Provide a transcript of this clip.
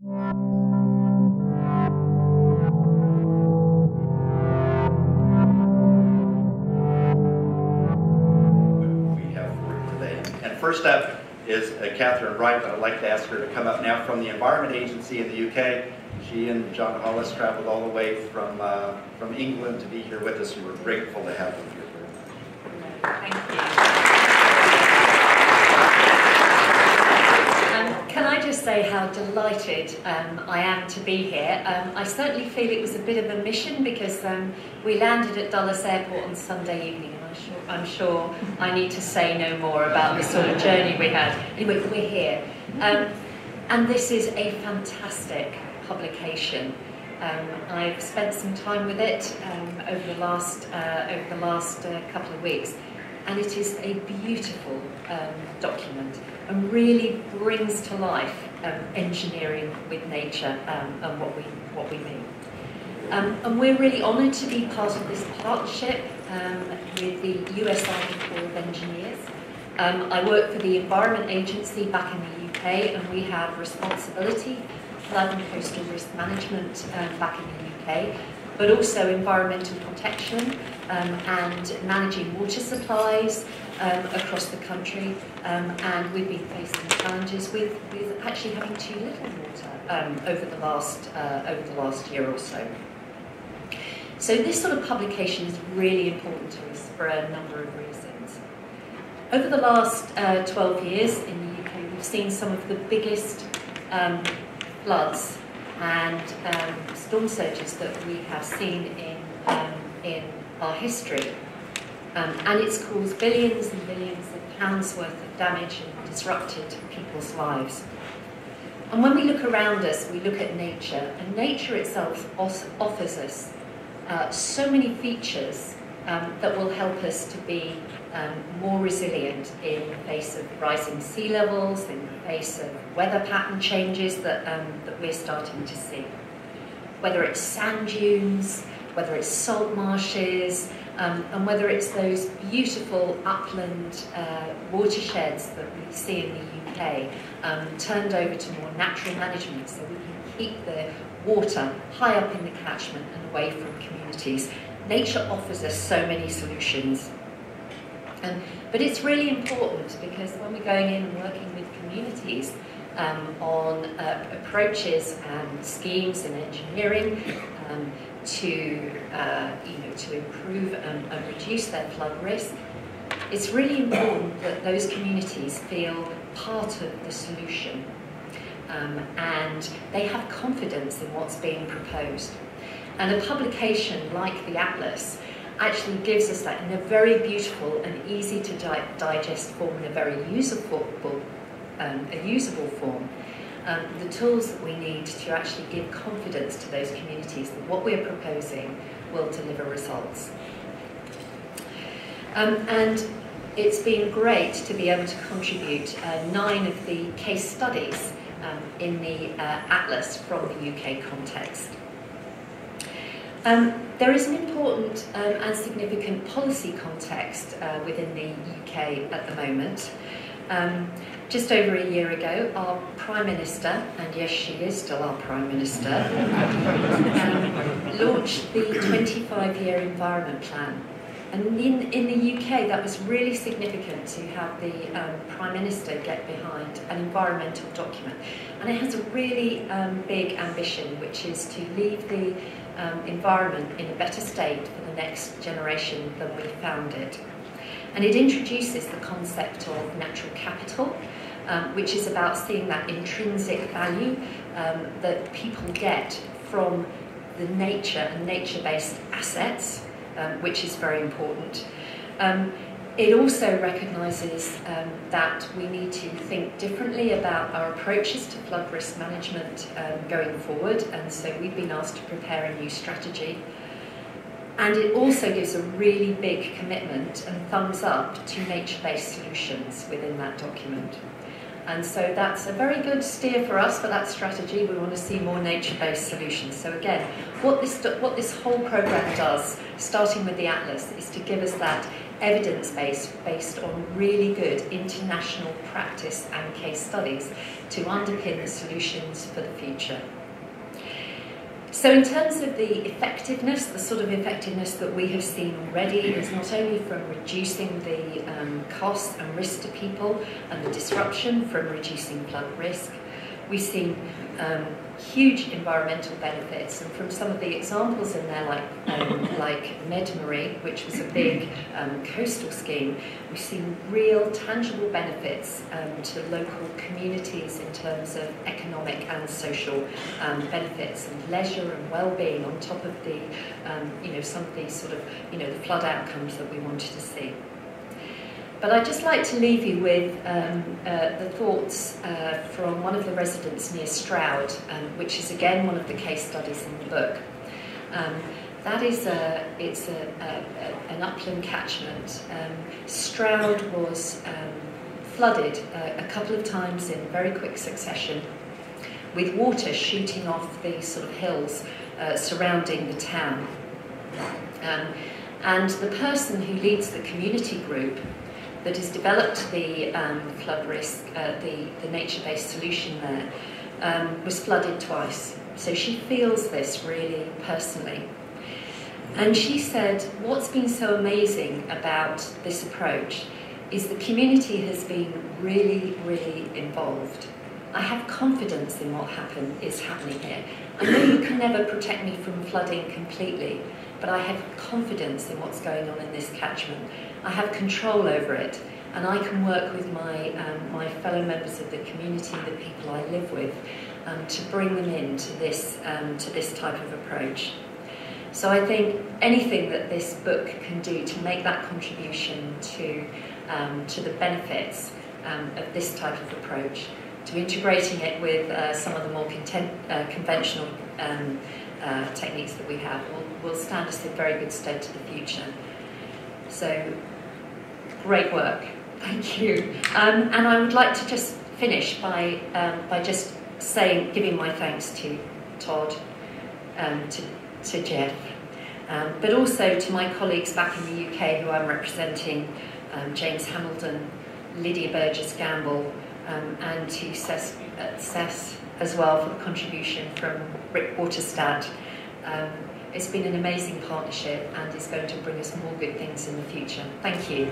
We have for you today. And first up is Catherine Wright, but I'd like to ask her to come up now from the Environment Agency in the UK. She and John Hollis traveled all the way from England to be here with us, and we're grateful to have them here. Thank you. Can I just say how delighted I am to be here. I certainly feel it was a bit of a mission because we landed at Dulles Airport on Sunday evening, and I'm sure I need to say no more about the sort of journey we had. Anyway, we're here. And this is a fantastic publication. I've spent some time with it over the last couple of weeks, and it is a beautiful document and really brings to life engineering with nature and what we mean. And we're really honoured to be part of this partnership with the US Army Corps of Engineers. I work for the Environment Agency back in the UK, and we have responsibility for flood and coastal risk management back in the UK, but also environmental protection and managing water supplies across the country, and we've been facing challenges with actually having too little water over the last year or so. So this sort of publication is really important to us for a number of reasons. Over the last 12 years in the UK, we've seen some of the biggest floods and storm surges that we have seen in our history. And it's caused billions and billions of pounds worth of damage and disrupted people's lives. And when we look around us, we look at nature, and nature itself offers us so many features that will help us to be more resilient in the face of rising sea levels, in the face of weather pattern changes that we're starting to see. Whether it's sand dunes, whether it's salt marshes, and whether it's those beautiful upland watersheds that we see in the UK, turned over to more natural management so we can keep the water high up in the catchment and away from communities. Nature offers us so many solutions. But it's really important because when we're going in and working with communities on approaches and schemes in engineering to improve and reduce their flood risk, it's really important that those communities feel part of the solution and they have confidence in what's being proposed. And a publication like the Atlas actually gives us that in a very beautiful and easy to digest form, in a very usable form, the tools that we need to actually give confidence to those communities that what we're proposing will deliver results. And it's been great to be able to contribute 9 of the case studies in the Atlas from the UK context. There is an important and significant policy context within the UK at the moment. Just over a year ago, our Prime Minister, and yes, she is still our Prime Minister, launched the 25-year Environment Plan. And in the UK, that was really significant to have the Prime Minister get behind an environmental document. And it has a really big ambition, which is to leave the environment in a better state for the next generation than we found it. And it introduces the concept of natural capital, which is about seeing that intrinsic value that people get from the nature and nature-based assets, which is very important. It also recognises that we need to think differently about our approaches to flood risk management going forward, and so we've been asked to prepare a new strategy. And it also gives a really big commitment and thumbs up to nature-based solutions within that document. And so that's a very good steer for us for that strategy. We want to see more nature-based solutions. So again, what this whole programme does, starting with the Atlas, is to give us that evidence-based, based on really good international practice and case studies to underpin the solutions for the future. So in terms of the effectiveness, the sort of effectiveness that we have seen already is not only from reducing the cost and risk to people and the disruption from reducing flood risk. We've seen huge environmental benefits, and from some of the examples in there, like Medmarie, which was a big coastal scheme, we've seen real tangible benefits to local communities in terms of economic and social benefits and leisure and well-being, on top of the some of these sort of the flood outcomes that we wanted to see. But I'd just like to leave you with the thoughts from one of the residents near Stroud, which is again one of the case studies in the book. That is an upland catchment. Stroud was flooded a couple of times in very quick succession, with water shooting off the sort of hills surrounding the town. And the person who leads the community group that has developed the flood risk, the nature-based solution there, was flooded twice. So she feels this really personally. And she said, what's been so amazing about this approach is the community has been really, really involved. I have confidence in what is happening here. I know you can never protect me from flooding completely, but I have confidence in what's going on in this catchment. I have control over it, and I can work with my fellow members of the community, the people I live with, to bring them into this type of approach. So I think anything that this book can do to make that contribution to the benefits of this type of approach, to integrating it with some of the more conventional techniques that we have, will stand us in very good stead to the future. So, great work, thank you. And I would like to just finish by just giving my thanks to Todd, to Jeff, but also to my colleagues back in the UK who I'm representing, James Hamilton, Lydia Burgess-Gamble, and to Cess as well for the contribution from Rick Waterstadt. It's been an amazing partnership and is going to bring us more good things in the future. Thank you.